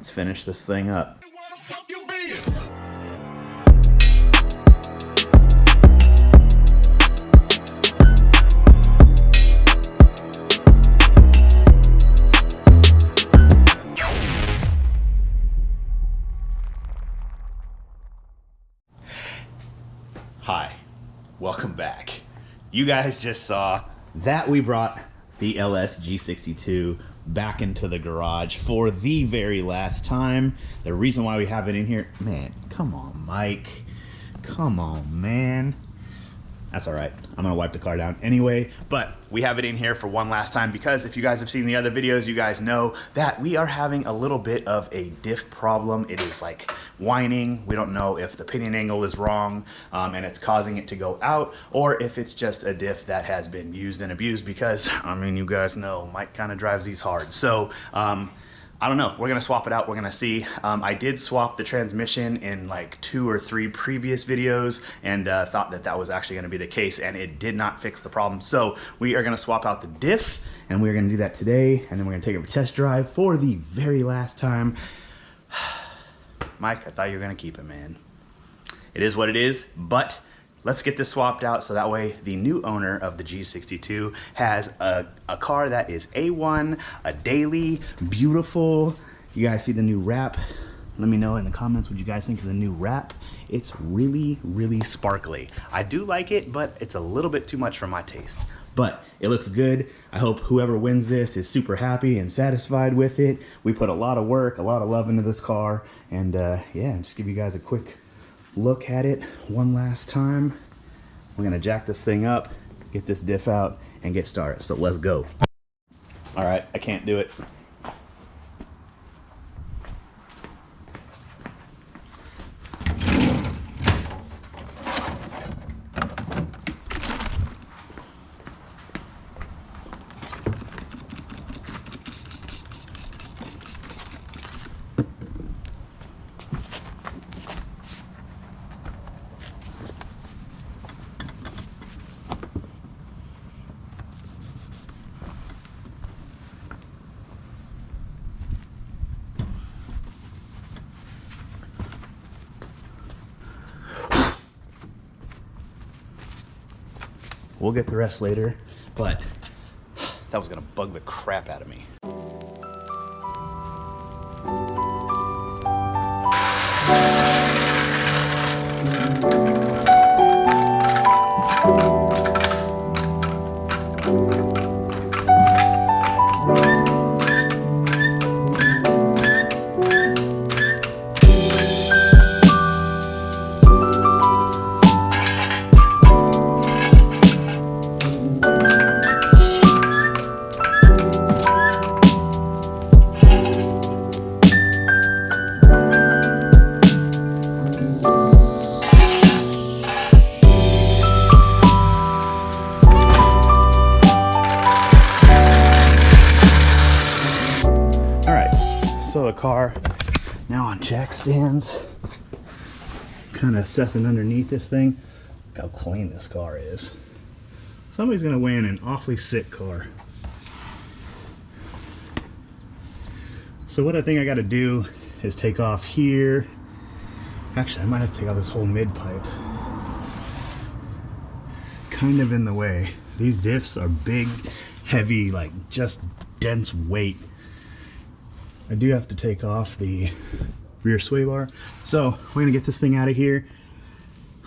Let's finish this thing up. Hi, welcome back. You guys just saw that we brought the LS G62 back into the garage for the very last time. The reason why we have it in here, man, come on, Mike. Come on, man. That's all right. I'm gonna wipe the car down anyway, but we have it in here for one last time because if you guys have seen the other videos, you guys know that we are having a little bit of a diff problem. It is like whining. We don't know if the pinion angle is wrong and it's causing it to go out, or if it's just a diff that has been used and abused because, I mean, you guys know Mike kind of drives these hard. So, I don't know. We're gonna swap it out. We're gonna see. I did swap the transmission in like 2 or 3 previous videos and thought that that was actually gonna be the case, and it did not fix the problem. So we are gonna swap out the diff, and we're gonna do that today, and then we're gonna take it for a test drive for the very last time. Mike, I thought you were gonna keep it, man. It is what it is, but let's get this swapped out so that way the new owner of the G62 has a car that is A1, a daily, beautiful. You guys see the new wrap? Let me know in the comments what you guys think of the new wrap. It's really, really sparkly. I do like it, but it's a little bit too much for my taste. But it looks good. I hope whoever wins this is super happy and satisfied with it. We put a lot of work, a lot of love into this car, and yeah, just give you guys a quick look at it one last time. We're gonna jack this thing up, get this diff out, and get started. So let's go. All right, I can't do it. We'll get the rest later, but that was gonna bug the crap out of me. Car now on jack stands, kind of assessing underneath this thing. Look how clean this car is. Somebody's gonna weigh in an awfully sick car. So what I think I got to do is take off here. Actually, I might have to take off this whole mid pipe. Kind of in the way. These diffs are big, heavy, like just dense weight. I do have to take off the rear sway bar. So we're gonna get this thing out of here.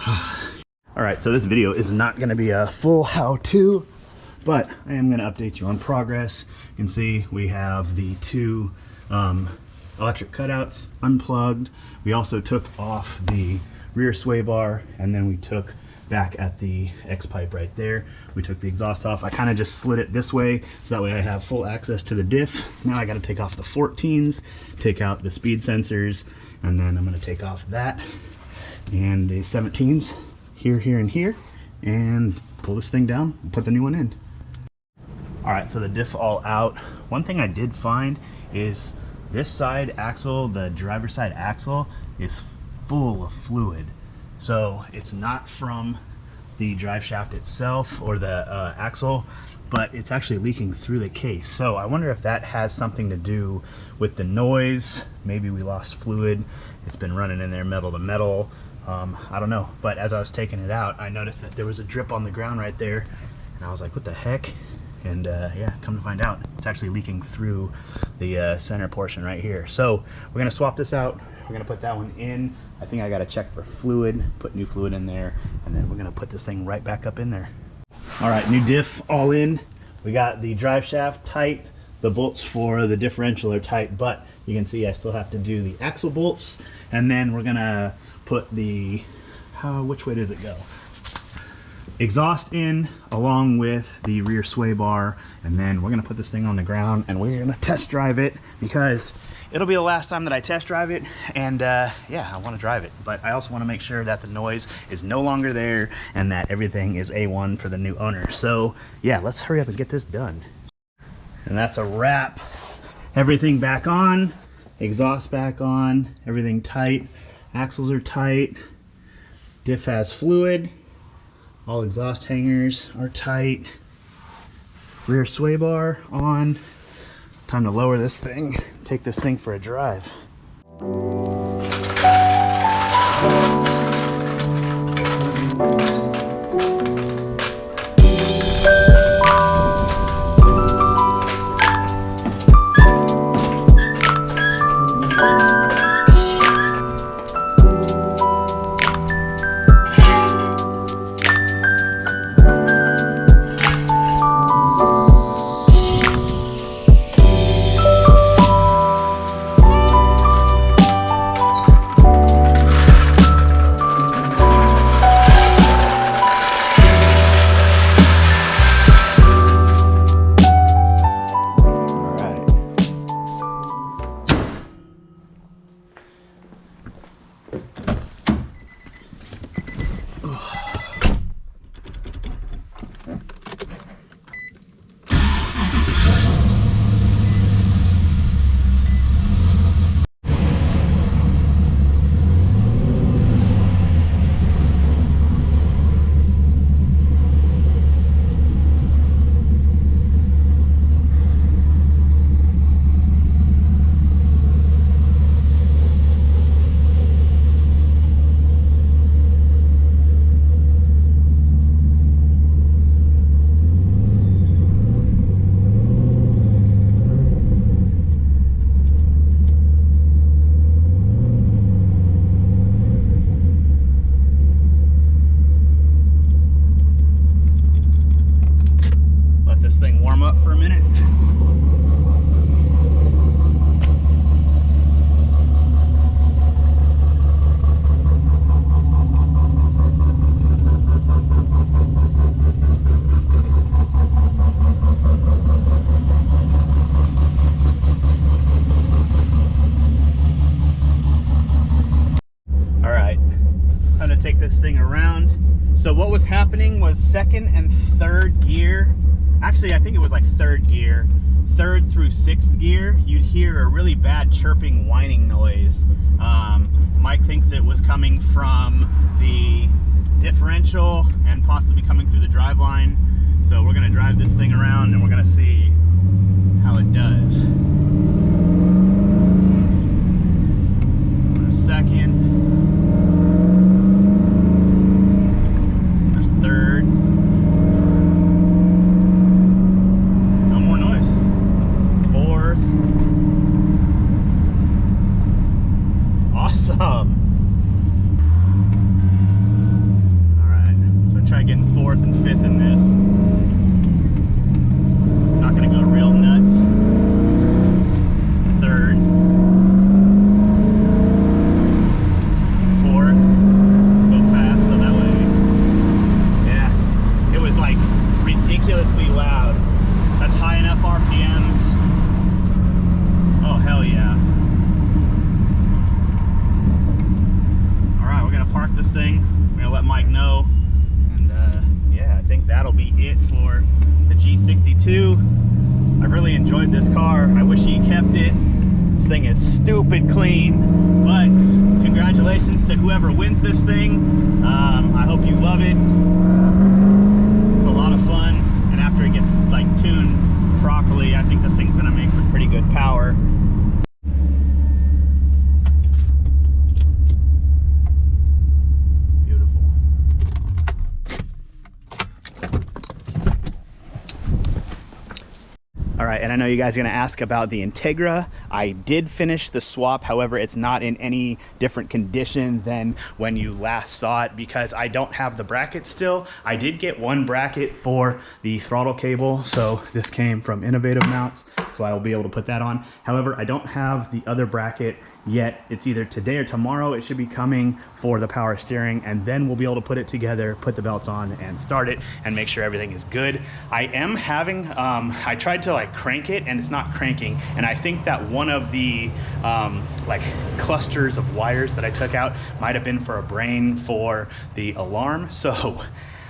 All right, so this video is not gonna be a full how-to, but I am gonna update you on progress. You can see we have the 2 electric cutouts unplugged. We also took off the rear sway bar, and then we took back at the X pipe right there. We took the exhaust off. I kind of just slid it this way so that way I have full access to the diff. Now I got to take off the 14s, take out the speed sensors, and then I'm going to take off that and the 17s here, here, and here, and pull this thing down and put the new one in. All right, so the diff all out. One thing I did find is this side axle, the driver's side axle, is full of fluid. So it's not from the drive shaft itself or the axle, but it's actually leaking through the case. So I wonder if that has something to do with the noise. Maybe we lost fluid. It's been running in there metal to metal. I don't know, but as I was taking it out, I noticed that there was a drip on the ground right there, and I was like, what the heck? And yeah, come to find out, it's actually leaking through the center portion right here. So we're gonna swap this out. We're gonna put that one in. I think I gotta check for fluid, put new fluid in there, and then we're gonna put this thing right back up in there. All right, new diff all in. We got the drive shaft tight. The bolts for the differential are tight, but you can see I still have to do the axle bolts, and then we're gonna put the, which way does it go? Exhaust in along with the rear sway bar, and then we're gonna put this thing on the ground and we're gonna test drive it, because it'll be the last time that I test drive it, and yeah, I want to drive it, but I also want to make sure that the noise is no longer there and that everything is A1 for the new owner. So yeah, let's hurry up and get this done. And that's a wrap. Everything back on, exhaust back on, everything tight, axles are tight, diff has fluid, all exhaust hangers are tight, rear sway bar on. Time to lower this thing, take this thing for a drive. So what was happening was second and third gear, actually I think it was like third gear, third through sixth gear, you'd hear a really bad chirping, whining noise. Mike thinks it was coming from the differential and possibly coming through the driveline. So we're gonna drive this thing around and we're gonna see how it does. In a second. Third. No more noise. Fourth. Awesome. Alright, so try getting fourth and fifth in this. Not gonna go real nuts. Third. Fourth. Go fast so that way. It was like ridiculously loud. That's high enough RPMs. Oh, hell yeah. All right, we're gonna park this thing. We're gonna let Mike know. And yeah, I think that'll be it for the G62. I've really enjoyed this car. I wish he kept it. This thing is stupid clean, but congratulations to whoever wins this thing. I hope you love it. It's a lot of fun, and after it gets like tuned properly, I think this thing's gonna make some pretty good power. All right, and I know you guys are gonna ask about the Integra. I did finish the swap, however, it's not in any different condition than when you last saw it because I don't have the bracket still. I did get one bracket for the throttle cable, so this came from Innovative Mounts, so I will be able to put that on. However, I don't have the other bracket yet. It's either today or tomorrow. It should be coming for the power steering, and then we'll be able to put it together, put the belts on, and start it, and make sure everything is good. I am having, I tried to like crank it, and it's not cranking, and I think that one of the like clusters of wires that I took out might have been for a brain for the alarm, so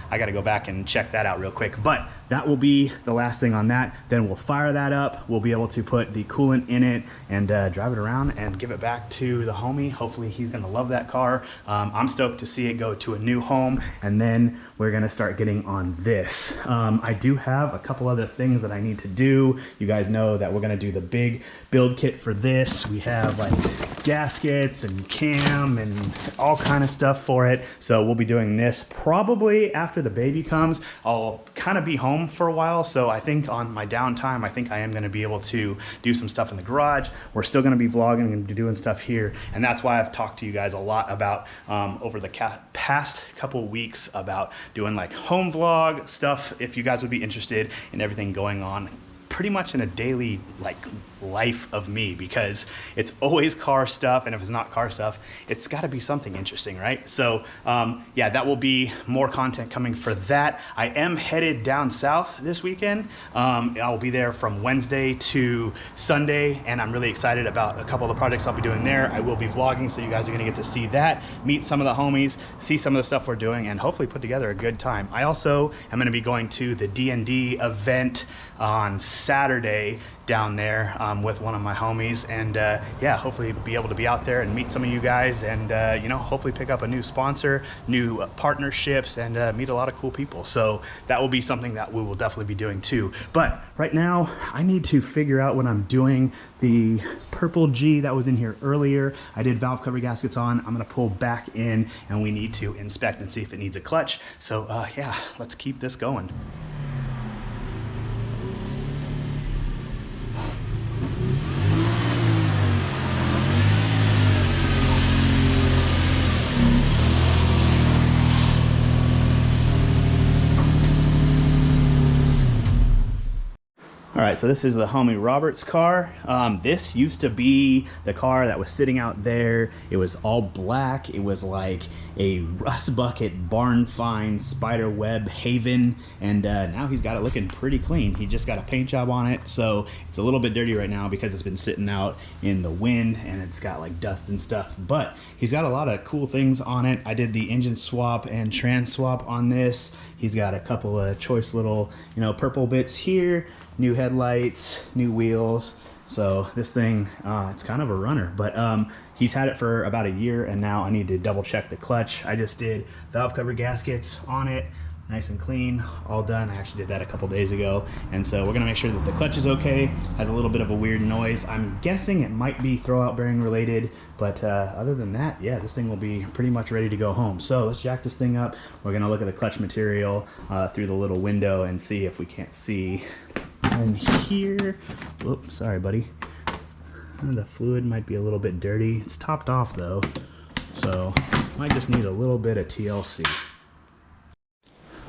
I gotta go back and check that out real quick. But that will be the last thing on that. Then we'll fire that up. We'll be able to put the coolant in it and drive it around and give it back to the homie. Hopefully he's gonna love that car. I'm stoked to see it go to a new home, and then we're gonna start getting on this. I do have a couple other things that I need to do. You guys know that we're gonna do the big build kit for this. We have like gaskets and cam and all kind of stuff for it. So we'll be doing this probably after the baby comes. I'll kind of be home for a while, so I think on my downtime, I think I am going to be able to do some stuff in the garage. We're still going to be vlogging and doing stuff here, and that's why I've talked to you guys a lot about over the past couple weeks about doing like home vlog stuff, if you guys would be interested in everything going on pretty much in a daily like life of me, because it's always car stuff, and if it's not car stuff, it's got to be something interesting, right? So yeah, that will be more content coming for that. I am headed down south this weekend. I'll be there from Wednesday to Sunday, and I'm really excited about a couple of the projects I'll be doing there. I will be vlogging, so you guys are gonna get to see that, meet some of the homies, see some of the stuff we're doing, and hopefully put together a good time. I also am gonna be going to the D&D event on Saturday down there with one of my homies, and yeah, hopefully be able to be out there and meet some of you guys, and you know, hopefully pick up a new sponsor, new partnerships, and meet a lot of cool people. So that will be something that we will definitely be doing too. But right now I need to figure out what I'm doing. The purple G that was in here earlier, I did valve cover gaskets on. I'm gonna pull back in, and we need to inspect and see if it needs a clutch. So yeah, let's keep this going. All right, so this is the homie Robert's car. This used to be the car that was sitting out there. It was all black. It was like a rust bucket barn find spider web haven, and now he's got it looking pretty clean. He just got a paint job on it, so it's a little bit dirty right now because it's been sitting out in the wind and it's got like dust and stuff, but he's got a lot of cool things on it. I did the engine swap and trans swap on this. He's got a couple of choice little, you know, purple bits here, new headlights, new wheels. So this thing, it's kind of a runner, but he's had it for about a year, and now I need to double check the clutch. I just did valve cover gaskets on it, nice and clean, all done. I actually did that a couple days ago, and so we're gonna make sure that the clutch is okay. Has a little bit of a weird noise. I'm guessing it might be throwout bearing related, but other than that, yeah, this thing will be pretty much ready to go home. So let's jack this thing up. We're gonna look at the clutch material through the little window and see if we can't see in here. Whoops, sorry buddy. The fluid might be a little bit dirty. It's topped off though, so might just need a little bit of TLC.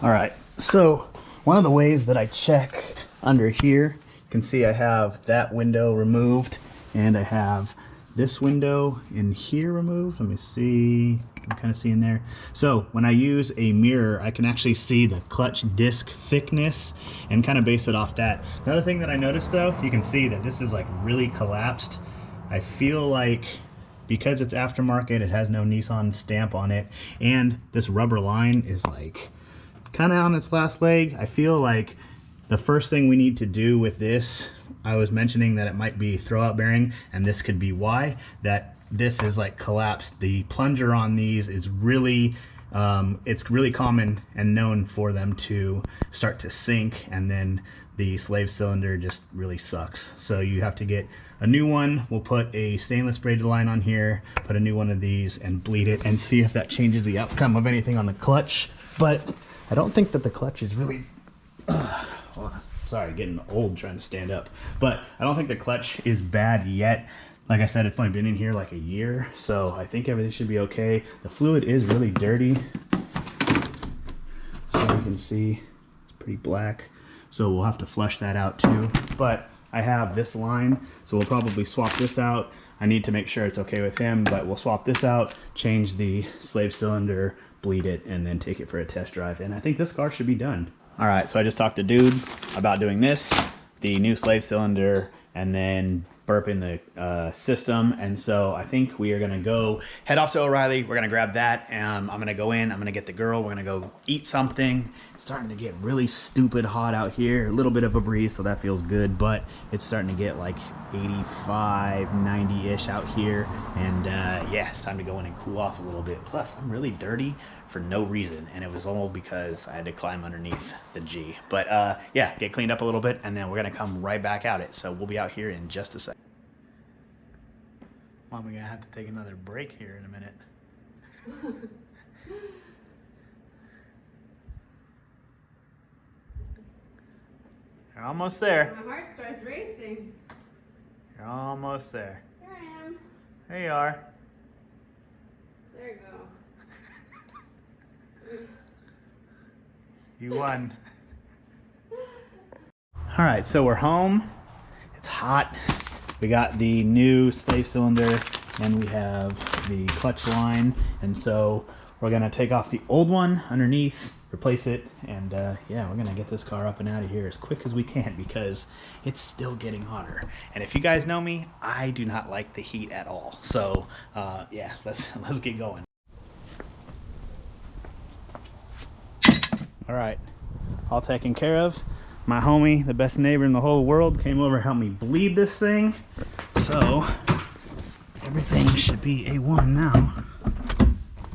All right, so one of the ways that I check under here, you can see I have that window removed, and I have this window in here removed. Let me see, I'm kind of seeing there. So when I use a mirror, I can actually see the clutch disc thickness and kind of base it off that. Another thing that I noticed though, you can see that this is like really collapsed. I feel like because it's aftermarket, it has no Nissan stamp on it, and this rubber line is like kind of on its last leg. I feel like the first thing we need to do with this, I was mentioning that it might be throwout bearing, and this could be why, that this is like collapsed. The plunger on these is really it's really common and known for them to start to sink, and then the slave cylinder just really sucks. So you have to get a new one. We'll put a stainless braided line on here, put a new one of these, and bleed it and see if that changes the outcome of anything on the clutch. But I don't think that the clutch is really sorry, getting old trying to stand up, but I don't think the clutch is bad yet. Like I said, it's only been in here like a year, so I think everything should be okay. The fluid is really dirty, so you can see it's pretty black, so we'll have to flush that out too. But I have this line, so we'll probably swap this out. I need to make sure it's okay with him, but we'll swap this out, change the slave cylinder, bleed it, and then take it for a test drive, and I think this car should be done. All right, so I just talked to Dude about doing this, the new slave cylinder, and then burping the system. And so I think we are gonna go head off to O'Reilly. We're gonna grab that, and I'm gonna go in, I'm gonna get the girl, we're gonna go eat something. It's starting to get really stupid hot out here, a little bit of a breeze, so that feels good, but it's starting to get like 85, 90-ish out here. And yeah, it's time to go in and cool off a little bit. Plus, I'm really dirty for no reason, and it was all because I had to climb underneath the G. But yeah, get cleaned up a little bit, and then we're gonna come right back at it. So we'll be out here in just a second. Mom, we're gonna have to take another break here in a minute. You're almost there. My heart starts racing. You're almost there. Here I am. There you are. There you go. You won. All right, so we're home. It's hot. We got the new slave cylinder, and we have the clutch line, and so we're gonna take off the old one underneath, replace it, and yeah, we're gonna get this car up and out of here as quick as we can because it's still getting hotter. And if you guys know me, I do not like the heat at all. So yeah, let's get going. All right, all taken care of. My homie, the best neighbor in the whole world, came over and helped me bleed this thing. So everything should be A1 now.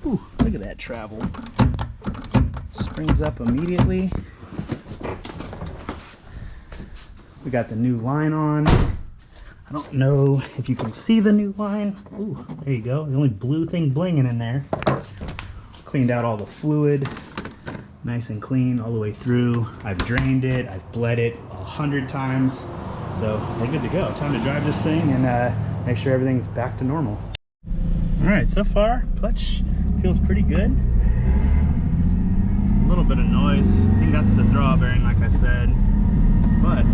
Ooh, look at that travel. Springs up immediately. We got the new line on. I don't know if you can see the new line. Ooh, there you go. The only blue thing blinging in there. Cleaned out all the fluid. Nice and clean all the way through. I've drained it, I've bled it 100 times. So we're good to go. Time to drive this thing and make sure everything's back to normal. All right, so far, clutch feels pretty good. A little bit of noise. I think that's the throwout bearing, like I said. But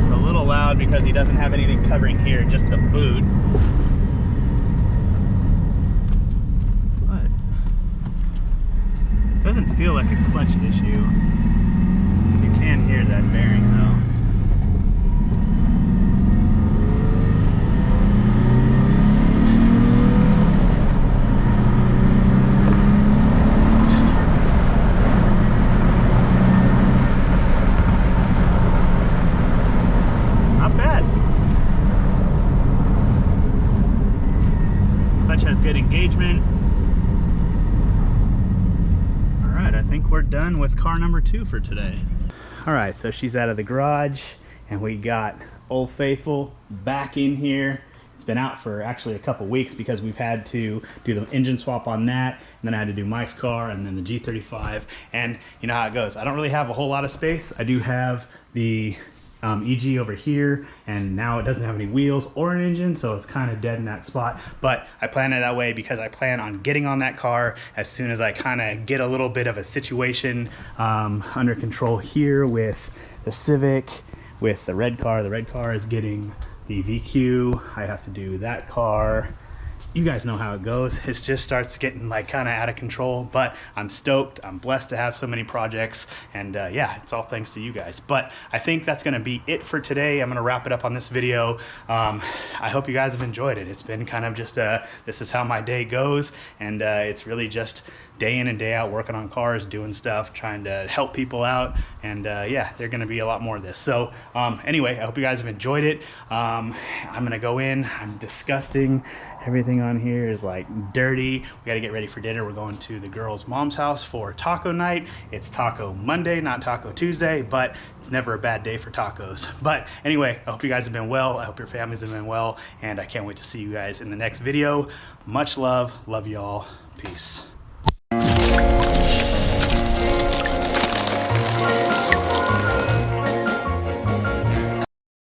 it's a little loud because he doesn't have anything covering here, just the boot. Doesn't feel like a clutch issue. You can hear that bearing though. Not bad. Clutch has good engagement. I think we're done with car number 2 for today. All right, so she's out of the garage, and we got Old Faithful back in here. It's been out for actually a couple weeks because we've had to do the engine swap on that, and then I had to do Mike's car, and then the G35, and you know how it goes. I don't really have a whole lot of space. I do have the EG over here, and now it doesn't have any wheels or an engine, so it's kind of dead in that spot. But I plan it that way because I plan on getting on that car as soon as I kind of get a little bit of a situation under control here with the Civic, with the red car. The red car is getting the VQ. I have to do that car, you guys know how it goes. It just starts getting like kind of out of control, but I'm stoked. I'm blessed to have so many projects, and yeah, it's all thanks to you guys. But I think that's gonna be it for today. I'm gonna wrap it up on this video. I hope you guys have enjoyed it. It's been kind of just this is how my day goes, and it's really just day in and day out working on cars, doing stuff, trying to help people out, and yeah, there's gonna be a lot more of this. So anyway, I hope you guys have enjoyed it. I'm gonna go in. I'm disgusting. Everything on here is like dirty. We got to get ready for dinner. We're going to the girls' mom's house for taco night. It's Taco Monday, not Taco Tuesday, but it's never a bad day for tacos. But anyway, I hope you guys have been well. I hope your families have been well, and I can't wait to see you guys in the next video. Much love. Love y'all. Peace.